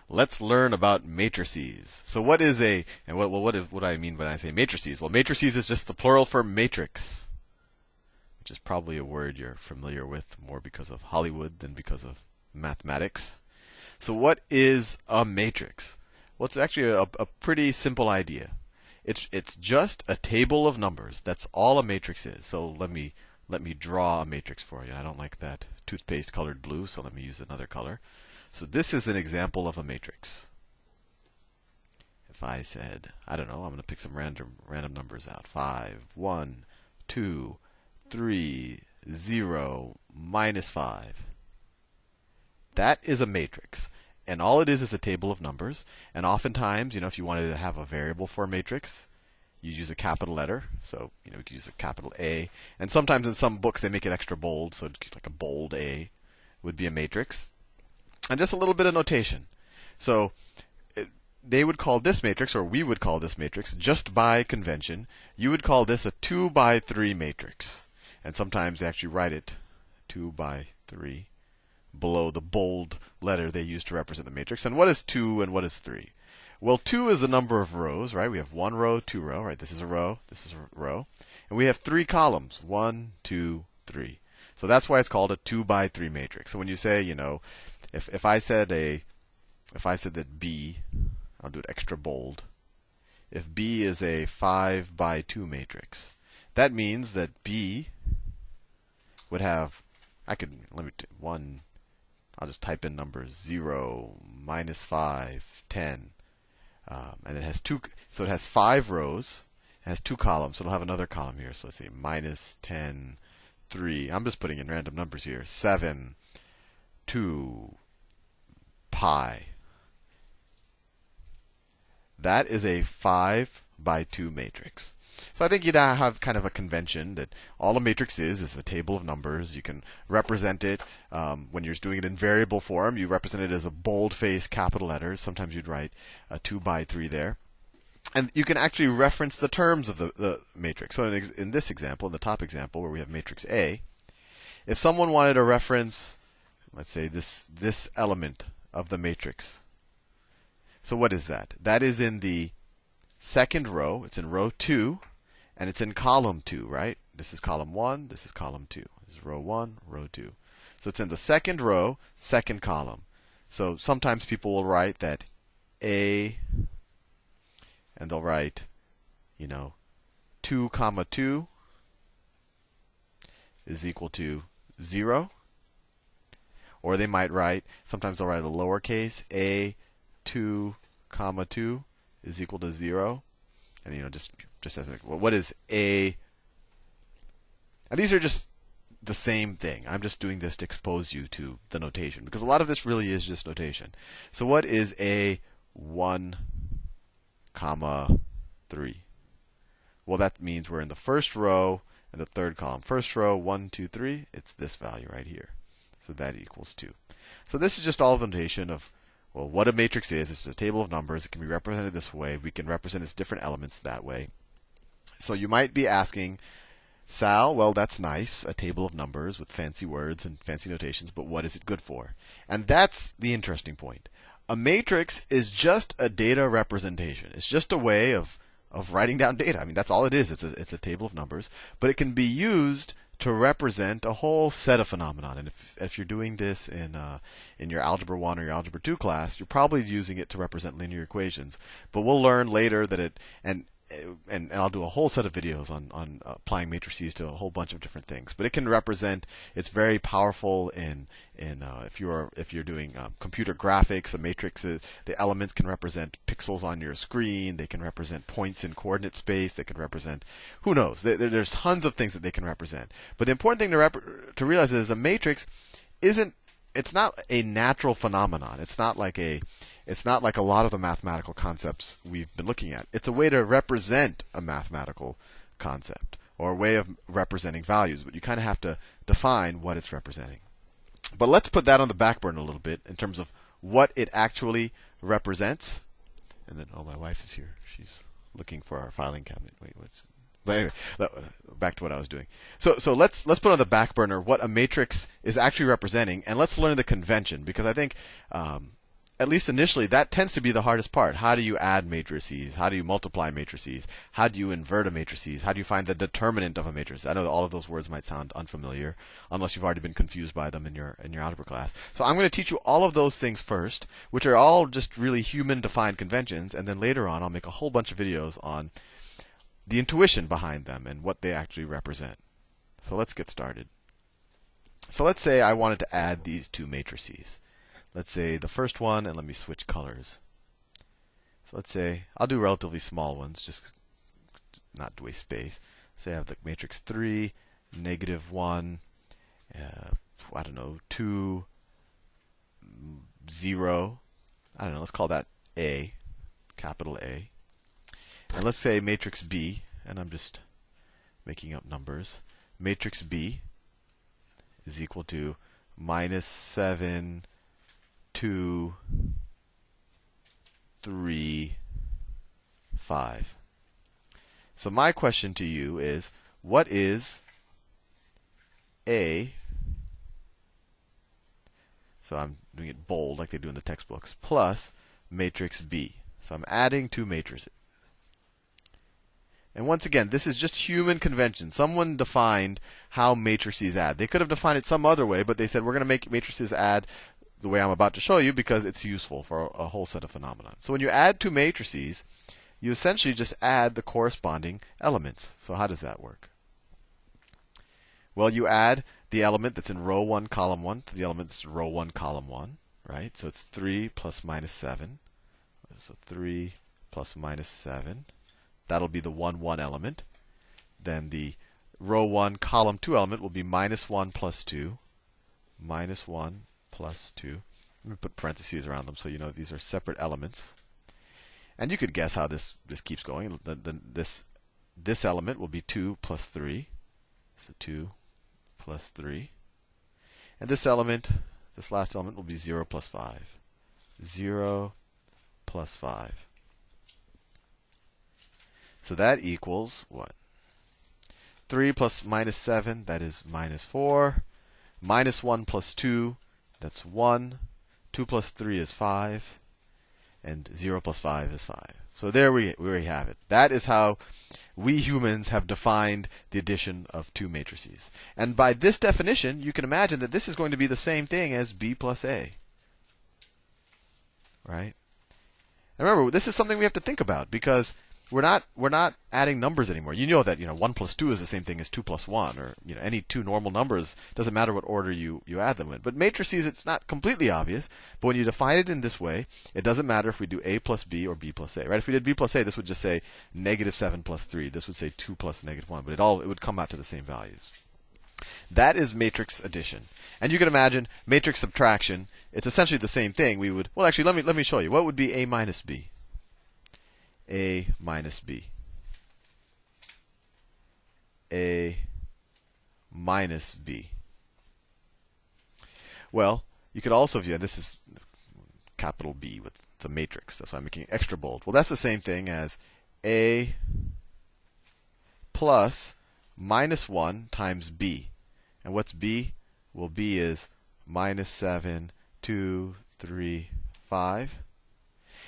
let's learn about matrices. So what is a, and what do I mean when I say matrices? Well, matrices is just the plural for matrix, which is probably a word you're familiar with more because of Hollywood than because of mathematics. So what is a matrix? Well, it's actually a pretty simple idea. It's just a table of numbers. That's all a matrix is. So let me draw a matrix for you. I don't like that toothpaste colored blue, so let me use another color. So this is an example of a matrix. If I said, I don't know, I'm going to pick some random numbers out. 5, 1, 2, 3, 0, -5. That is a matrix. And all it is a table of numbers. And oftentimes, if you wanted to have a variable for a matrix, you use a capital letter. So, you could use a capital A. And sometimes in some books they make it extra bold, so like a bold A would be a matrix. And just a little bit of notation. So they would call this matrix, or we would call this matrix, just by convention. You would call this a 2 by 3 matrix. And sometimes they actually write it 2 by 3 below the bold letter they use to represent the matrix. And what is 2 and what is 3? Well, 2 is the number of rows, right? We have 1 row, 2 row, right? This is a row, this is a row. And we have 3 columns, 1, 2, 3. So that's why it's called a 2 by 3 matrix. So when you say, if I said that B, I'll do it extra bold. If B is a 5 by 2 matrix, that means that B would have, I'll just type in numbers 0, -5, 10. And it has so it has 5 rows, it has 2 columns, so it'll have another column here. So let's say -10, 3. I'm just putting in random numbers here. 7, 2, pi. That is a 5 by 2 matrix. So I think you'd have kind of a convention that all a matrix is a table of numbers. You can represent it when you're doing it in variable form. You represent it as a bold-faced capital letters. Sometimes you'd write a 2 by 3 there. And you can actually reference the terms of the matrix. So in this example, in the top example where we have matrix A, if someone wanted to reference, let's say, this element of the matrix. So what is that? That is in the second row. It's in row 2. And it's in column 2, right? This is column 1. This is column 2. This is row 1, row 2. So it's in the second row, second column. So sometimes people will write that A, and they'll write, 2, 2 is equal to 0. Or they might write, sometimes they'll write a lowercase A, 2, 2 is equal to 0. And just as what is A? And these are just the same thing. I'm just doing this to expose you to the notation, because a lot of this really is just notation. So what is A 1, 3? Well, that means we're in the first row and the third column. First row, 1, 2, 3. It's this value right here. So that equals 2. So this is just all the notation of, well, what a matrix is. It's a table of numbers. It can be represented this way. We can represent its different elements that way. So you might be asking, Sal, well, that's nice, a table of numbers with fancy words and fancy notations, but what is it good for? And that's the interesting point. A matrix is just a data representation. It's just a way of writing down data. I mean, that's all it is. It's a table of numbers, but it can be used to represent a whole set of phenomena. And if you're doing this in your Algebra 1 or your Algebra 2 class, you're probably using it to represent linear equations. But we'll learn later that and I'll do a whole set of videos on applying matrices to a whole bunch of different things. But it can represent. It's very powerful if you're doing computer graphics. A matrix, the elements can represent pixels on your screen. They can represent points in coordinate space. They can represent, who knows? There's tons of things that they can represent. But the important thing to realize is a matrix it's not a natural phenomenon. It's not like a lot of the mathematical concepts we've been looking at. It's a way to represent a mathematical concept, or a way of representing values, but you kind of have to define what it's representing. But let's put that on the back burner a little bit in terms of what it actually represents. And then, oh, my wife is here. She's looking for our filing cabinet. Wait, what's... But anyway, back to what I was doing. So let's put on the back burner what a matrix is actually representing, and let's learn the convention, because I think at least initially, that tends to be the hardest part. How do you add matrices? How do you multiply matrices? How do you invert a matrices? How do you find the determinant of a matrix? I know that all of those words might sound unfamiliar, unless you've already been confused by them in your algebra class. So I'm going to teach you all of those things first, which are all just really human-defined conventions, and then later on I'll make a whole bunch of videos on the intuition behind them and what they actually represent. So let's get started. So let's say I wanted to add these two matrices. Let's say the first one, and let me switch colors. So let's say I'll do relatively small ones, just not to waste space. Say I have the matrix 3, -1, I don't know, 2, 0. I don't know, let's call that A, capital A. And let's say matrix B, and I'm just making up numbers. Matrix B is equal to -7, 2, 3, 5. So my question to you is, what is A, so I'm doing it bold like they do in the textbooks, plus matrix B. So I'm adding two matrices. And once again, this is just human convention. Someone defined how matrices add. They could have defined it some other way, but they said we're going to make matrices add the way I'm about to show you because it's useful for a whole set of phenomena. So when you add two matrices, you essentially just add the corresponding elements. So how does that work? Well, you add the element that's in row 1, column 1 to the element that's in row 1, column 1, right? So it's 3 plus -7. So 3 plus -7. That'll be the 1, 1 element. Then the row 1, column 2 element will be -1 plus 2. -1 plus 2. Let me put parentheses around them so you know these are separate elements. And you could guess how this keeps going. This element will be 2 plus 3. So 2 plus 3. And this element, this last element, will be 0 plus 5. 0 plus 5. So that equals what? 3 plus -7, that is -4. -1 plus 2, that's 1. 2 plus 3 is 5. And 0 plus 5 is 5. So there we have it. That is how we humans have defined the addition of two matrices. And by this definition, you can imagine that this is going to be the same thing as B plus A. Right? And remember, this is something we have to think about because we're not adding numbers anymore. You know that 1 plus 2 is the same thing as 2 plus 1, or any two normal numbers. Doesn't matter what order you add them in. But matrices, it's not completely obvious. But when you define it in this way, it doesn't matter if we do A plus B or B plus A. Right? If we did B plus A, this would just say -7 plus 3. This would say 2 plus -1. But it would come out to the same values. That is matrix addition. And you can imagine matrix subtraction. It's essentially the same thing. Well, actually, let me show you. What would be A minus B? A minus B. A minus B. Well, you could also view, this is capital B, it's a matrix. That's why I'm making it extra bold. Well, that's the same thing as A plus -1 times B. And what's B? Well, B is -7, 2, 3, 5.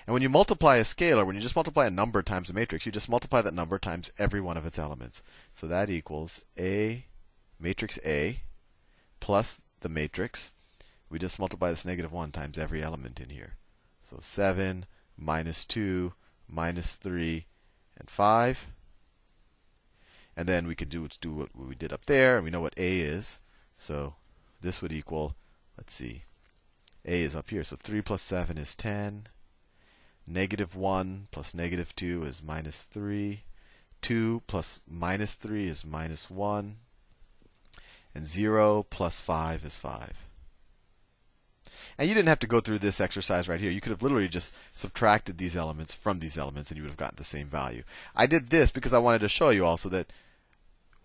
And when you multiply a scalar, when you just multiply a number times a matrix, you just multiply that number times every one of its elements. So that equals matrix A plus the matrix. We just multiply this -1 times every element in here. So 7, -2, -3, and 5. And then we could do what we did up there, and we know what A is. So this would equal, let's see, A is up here. So 3 plus 7 is 10. -1 plus -2 is -3. 2 plus -3 is -1. And 0 plus 5 is 5. And you didn't have to go through this exercise right here. You could have literally just subtracted these elements from these elements, and you would have gotten the same value. I did this because I wanted to show you also that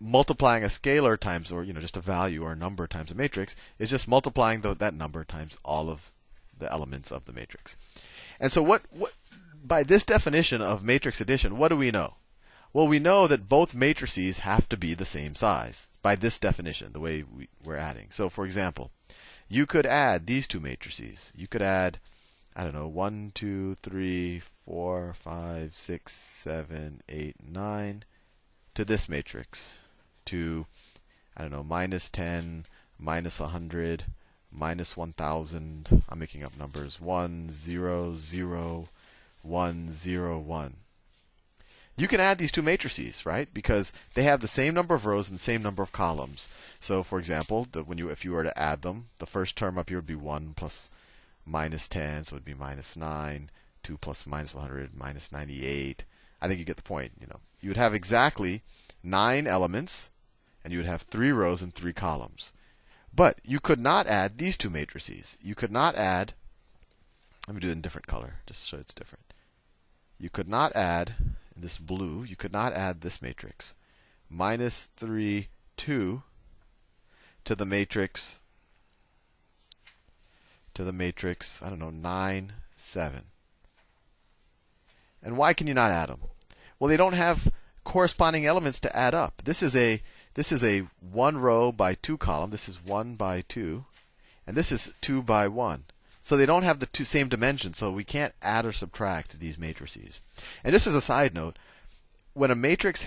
multiplying a scalar times, or just a value or a number times a matrix, is just multiplying that number times all of the elements of the matrix. And so by this definition of matrix addition, what do we know? Well, we know that both matrices have to be the same size by this definition, the way we're adding. So, for example, you could add these two matrices. You could add I don't know, 1, 2, 3, 4, 5, 6, 7, 8, 9 to this matrix, to, I don't know, minus 10, minus 100, minus 1000. I'm making up numbers. 1, 0, 0, 1, 0, 1. You can add these two matrices, right? Because they have the same number of rows and the same number of columns. So, for example, if you were to add them, the first term up here would be 1 plus minus 10, so it would be minus 9. 2 plus minus 100, minus 98. I think you get the point. You would have exactly 9 elements, and you would have 3 rows and 3 columns. But you could not add these two matrices. You could not add. Let me do it in a different color, just so it's different. You could not add this blue. You could not add this matrix, minus 3, 2, to the matrix. I don't know, 9, 7. And why can you not add them? Well, they don't have corresponding elements to add up. This is a 1 row by 2 column. This is 1 by 2, and this is 2 by 1. So they don't have the same dimensions, so we can't add or subtract these matrices. And just as a side note, when a matrix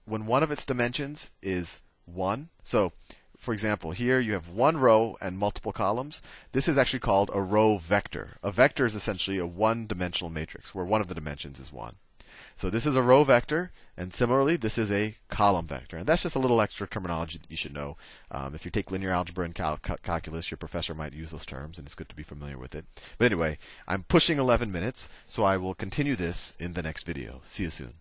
when one of its dimensions is 1, so for example, here you have 1 row and multiple columns. This is actually called a row vector. A vector is essentially a one-dimensional matrix where one of the dimensions is 1. So this is a row vector, and similarly, this is a column vector. And that's just a little extra terminology that you should know. If you take linear algebra and calculus, your professor might use those terms, and it's good to be familiar with it. But anyway, I'm pushing 11 minutes, so I will continue this in the next video. See you soon.